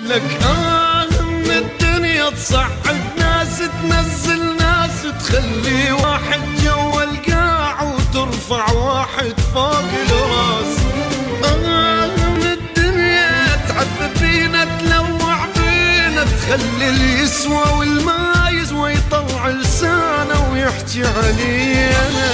لك من الدنيا تصعد ناس تنزل ناس تخلي واحد جوا القاع وترفع واحد فوق الراس. من الدنيا تعذب بينا تلوع بينا تخلي اللي يسوى والما يسوى يطلع لسانه ويحكي علينا.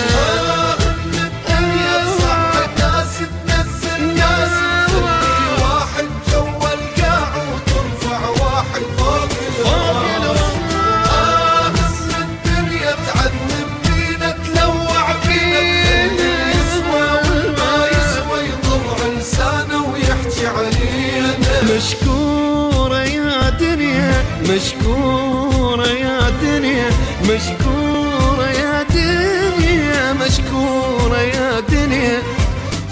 مشكورة يا دنيا مشكورة يا دنيا مشكورة يا دنيا مشكورة يا دنيا.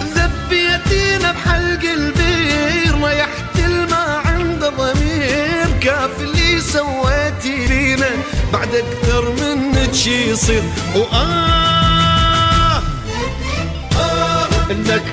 ذبيتينا بحلق البير ريحت الماء عند ضمير. كاف اللي سويتي فينا بعد اكثر منك شي يصير. انك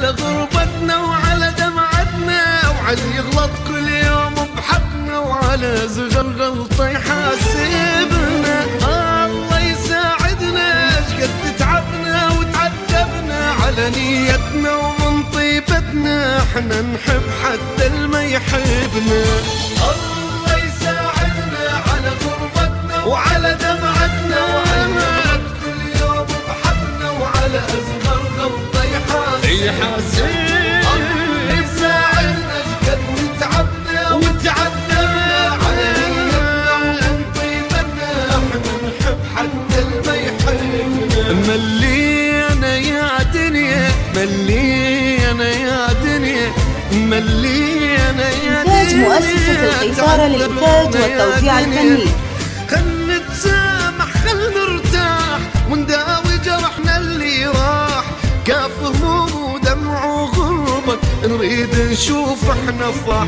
غربتنا وعلى دمعتنا وعلى يغلط كل يوم بحقنا وعلى صغر غلطة يحاسبنا. الله يساعدنا شقد تعبنا وتعذبنا على نيتنا ومن طيبتنا احنا نحب حتى الما يحبنا. الله يساعدنا على غربتنا وعلى دمعتنا وعلى كل يوم بحقنا وعلى أصغر غلطة يحاسب. يساعدنا شقد تعبنا وتعذبنا على نيتنا ومن طيبتنا احنا نحب حتى الما يحبنا. ملينا يا دنيا ملينا يا دنيا ملينا يا دنيا. إنتاج مؤسسة القيثارة للإنتاج والتوزيع الفني. خل نتسامح خل نرتاح ونداوي جرحنا اللي راح. كاف هموم ودمع وغربة نريد نشوف احنا فرح.